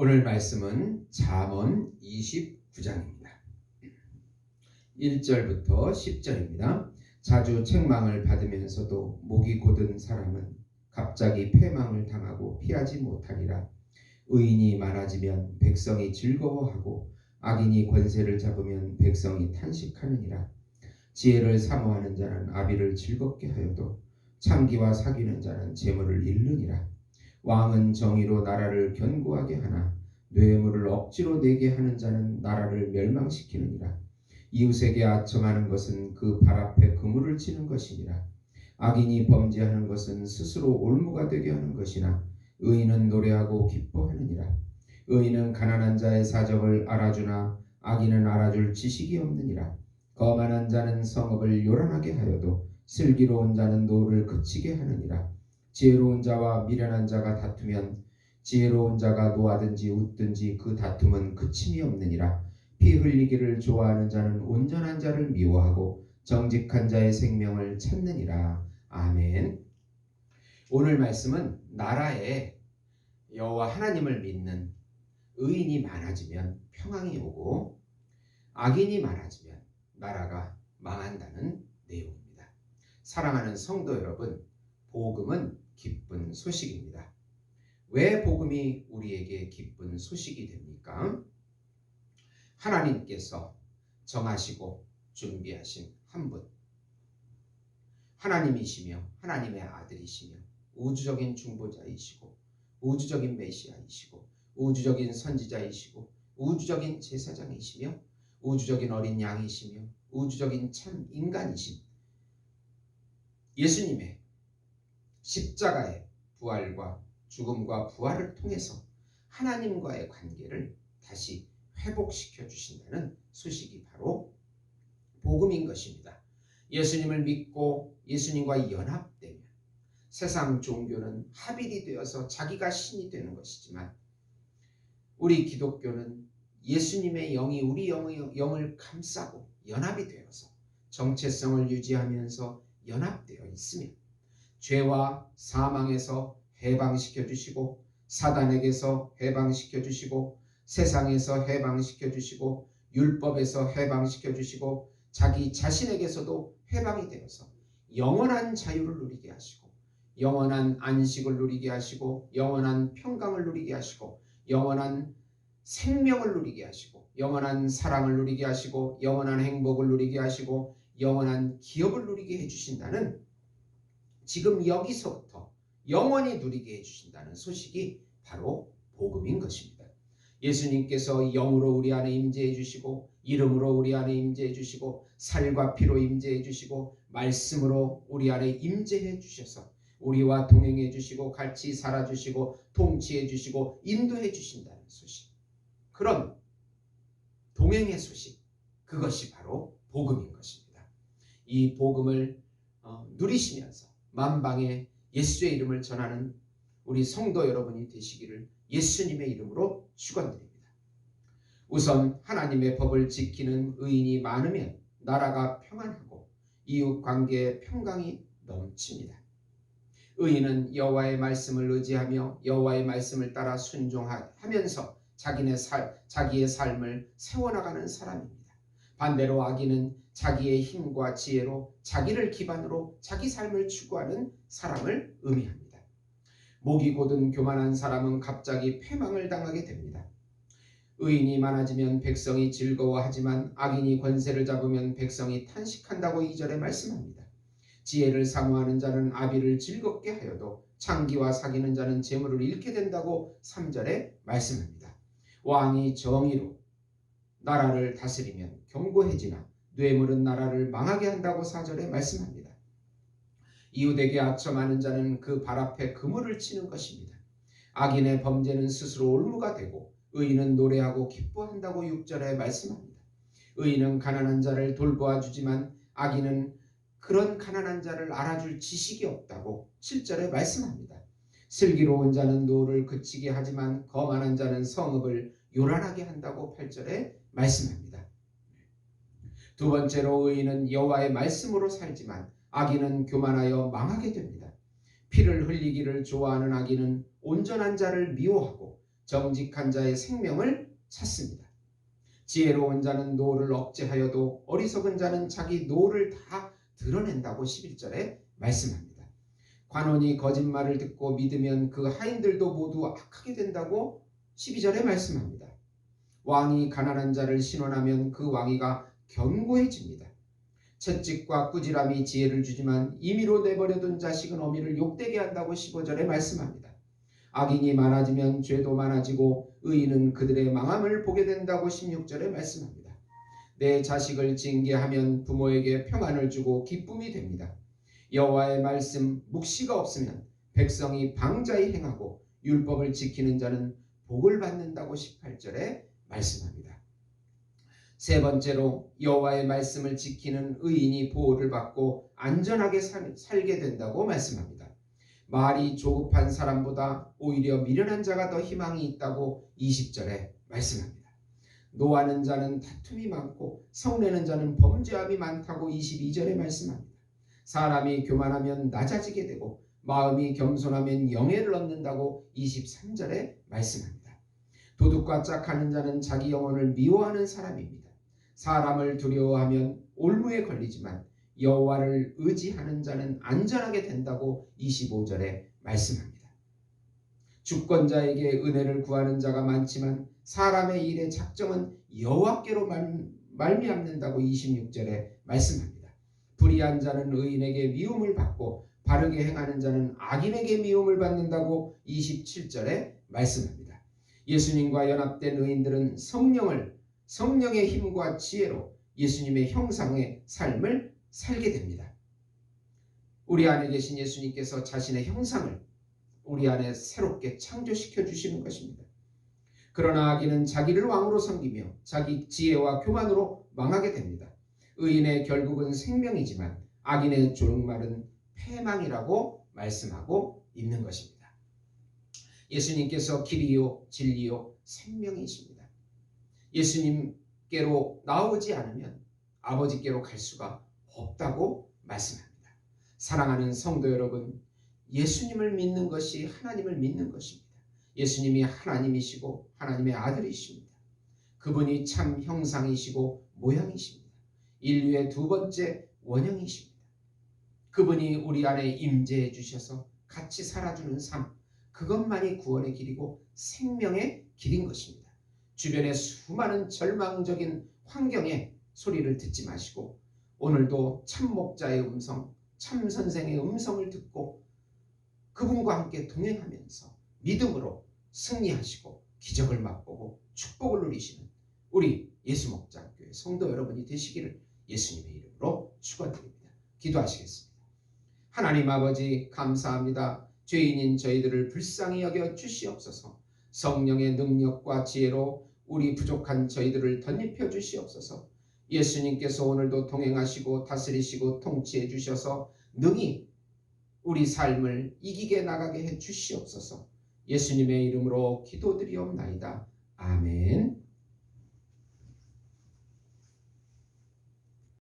오늘 말씀은 잠언 29장입니다. 1절부터 10절입니다. 자주 책망을 받으면서도 목이 곧은 사람은 갑자기 패망을 당하고 피하지 못하리라. 의인이 많아지면 백성이 즐거워하고 악인이 권세를 잡으면 백성이 탄식하느니라. 지혜를 사모하는 자는 아비를 즐겁게 하여도 창기와 사귀는 자는 재물을 잃느니라. 왕은 정의로 나라를 견고하게 하나 뇌물을 억지로 내게 하는 자는 나라를 멸망시키느니라. 이웃에게 아첨하는 것은 그 발 앞에 그물을 치는 것이니라. 악인이 범죄하는 것은 스스로 올무가 되게 하는 것이나 의인은 노래하고 기뻐하느니라. 의인은 가난한 자의 사정을 알아주나 악인은 알아줄 지식이 없느니라. 거만한 자는 성읍을 요란하게 하여도 슬기로운 자는 노를 그치게 하느니라. 지혜로운 자와 미련한 자가 다투면 지혜로운 자가 노하든지 웃든지 그 다툼은 그침이 없느니라. 피 흘리기를 좋아하는 자는 온전한 자를 미워하고 정직한 자의 생명을 찾느니라. 아멘. 오늘 말씀은 나라에 여호와 하나님을 믿는 의인이 많아지면 평안이 오고 악인이 많아지면 나라가 망한다는 내용입니다. 사랑하는 성도 여러분, 복음은 기쁜 소식입니다. 왜 복음이 우리에게 기쁜 소식이 됩니까? 하나님께서 정하시고 준비하신 한 분, 하나님이시며 하나님의 아들이시며 우주적인 중보자이시고 우주적인 메시아이시고 우주적인 선지자이시고 우주적인 제사장이시며 우주적인 어린 양이시며 우주적인 참 인간이신 예수님의 십자가의 부활과 죽음과 부활을 통해서 하나님과의 관계를 다시 회복시켜 주신다는 소식이 바로 복음인 것입니다. 예수님을 믿고 예수님과 연합되면 세상 종교는 합일이 되어서 자기가 신이 되는 것이지만 우리 기독교는 예수님의 영이 우리 영을 감싸고 연합이 되어서 정체성을 유지하면서 연합되어 있으면 죄와 사망에서 해방시켜 주시고 사단에게서 해방시켜 주시고 세상에서 해방시켜 주시고 율법에서 해방시켜 주시고 자기 자신에게서도 해방이 되어서 영원한 자유를 누리게 하시고 영원한 안식을 누리게 하시고 영원한 평강을 누리게 하시고 영원한 생명을 누리게 하시고 영원한 사랑을 누리게 하시고 영원한 행복을 누리게 하시고 영원한 기업을 누리게 해주신다는, 지금 여기서부터 영원히 누리게 해주신다는 소식이 바로 복음인 것입니다. 예수님께서 영으로 우리 안에 임재해 주시고 이름으로 우리 안에 임재해 주시고 살과 피로 임재해 주시고 말씀으로 우리 안에 임재해 주셔서 우리와 동행해 주시고 같이 살아 주시고 통치해 주시고 인도해 주신다는 소식, 그런 동행의 소식, 그것이 바로 복음인 것입니다. 이 복음을 누리시면서 만방에 예수의 이름을 전하는 우리 성도 여러분이 되시기를 예수님의 이름으로 축원드립니다. 우선 하나님의 법을 지키는 의인이 많으면 나라가 평안하고 이웃관계에 평강이 넘칩니다. 의인은 여호와의 말씀을 의지하며 여호와의 말씀을 따라 순종하면서 자기의 삶을 세워나가는 사람입니다. 반대로 악인은 자기의 힘과 지혜로 자기를 기반으로 자기 삶을 추구하는 사람을 의미합니다. 목이 곧은 교만한 사람은 갑자기 패망을 당하게 됩니다. 의인이 많아지면 백성이 즐거워하지만 악인이 권세를 잡으면 백성이 탄식한다고 2절에 말씀합니다. 지혜를 사모하는 자는 아비를 즐겁게 하여도 창기와 사귀는 자는 재물을 잃게 된다고 3절에 말씀합니다. 왕이 정의로 나라를 다스리면 견고해지나 뇌물은 나라를 망하게 한다고 4절에 말씀합니다. 이웃에게 아첨하는 자는 그 발 앞에 그물을 치는 것입니다. 악인의 범죄는 스스로 올무가 되고 의인은 노래하고 기뻐한다고 6절에 말씀합니다. 의인은 가난한 자를 돌보아 주지만 악인은 그런 가난한 자를 알아줄 지식이 없다고 7절에 말씀합니다. 슬기로운 자는 노를 그치게 하지만 거만한 자는 성읍을 요란하게 한다고 8절에 말씀합니다. 두 번째로 의인은 여호와의 말씀으로 살지만 악인은 교만하여 망하게 됩니다. 피를 흘리기를 좋아하는 악인은 온전한 자를 미워하고 정직한 자의 생명을 찾습니다. 지혜로운 자는 노를 억제하여도 어리석은 자는 자기 노를 다 드러낸다고 11절에 말씀합니다. 관원이 거짓말을 듣고 믿으면 그 하인들도 모두 악하게 된다고 12절에 말씀합니다. 왕이 가난한 자를 신원하면 그 왕위가 견고해집니다. 채찍과 꾸지람이 지혜를 주지만 임의로 내버려둔 자식은 어미를 욕되게 한다고 15절에 말씀합니다. 악인이 많아지면 죄도 많아지고 의인은 그들의 망함을 보게 된다고 16절에 말씀합니다. 내 자식을 징계하면 부모에게 평안을 주고 기쁨이 됩니다. 여호와의 말씀 묵시가 없으면 백성이 방자히 행하고 율법을 지키는 자는 복을 받는다고 18절에 말씀합니다. 세 번째로 여호와의 말씀을 지키는 의인이 보호를 받고 안전하게 살게 된다고 말씀합니다. 말이 조급한 사람보다 오히려 미련한 자가 더 희망이 있다고 20절에 말씀합니다. 노하는 자는 다툼이 많고 성내는 자는 범죄함이 많다고 22절에 말씀합니다. 사람이 교만하면 낮아지게 되고 마음이 겸손하면 영예를 얻는다고 23절에 말씀합니다. 도둑과 짝하는 자는 자기 영혼을 미워하는 사람입니다. 사람을 두려워하면 올무에 걸리지만 여호와를 의지하는 자는 안전하게 된다고 25절에 말씀합니다. 주권자에게 은혜를 구하는 자가 많지만 사람의 일의 작정은 여호와께로 말미암는다고 26절에 말씀합니다. 불의한 자는 의인에게 미움을 받고 바르게 행하는 자는 악인에게 미움을 받는다고 27절에 말씀합니다. 예수님과 연합된 의인들은 성령의 힘과 지혜로 예수님의 형상의 삶을 살게 됩니다. 우리 안에 계신 예수님께서 자신의 형상을 우리 안에 새롭게 창조시켜 주시는 것입니다. 그러나 악인은 자기를 왕으로 섬기며 자기 지혜와 교만으로 망하게 됩니다. 의인의 결국은 생명이지만 악인의 종말은 패망이라고 말씀하고 있는 것입니다. 예수님께서 길이요 진리요 생명이십니다. 예수님께로 나오지 않으면 아버지께로 갈 수가 없다고 말씀합니다. 사랑하는 성도 여러분, 예수님을 믿는 것이 하나님을 믿는 것입니다. 예수님이 하나님이시고 하나님의 아들이십니다. 그분이 참 형상이시고 모양이십니다. 인류의 두 번째 원형이십니다. 그분이 우리 안에 임재해 주셔서 같이 살아주는 삶, 그것만이 구원의 길이고 생명의 길인 것입니다. 주변의 수많은 절망적인 환경의 소리를 듣지 마시고 오늘도 참 목자의 음성, 참 선생의 음성을 듣고 그분과 함께 동행하면서 믿음으로 승리하시고 기적을 맛보고 축복을 누리시는 우리 예수목장교회 성도 여러분이 되시기를 예수님의 이름으로 축원드립니다. 기도하시겠습니다. 하나님 아버지 감사합니다. 죄인인 저희들을 불쌍히 여겨 주시옵소서. 성령의 능력과 지혜로 우리 부족한 저희들을 덧입혀 주시옵소서. 예수님께서 오늘도 동행하시고 다스리시고 통치해 주셔서 능히 우리 삶을 이기게 나가게 해 주시옵소서. 예수님의 이름으로 기도드리옵나이다. 아멘.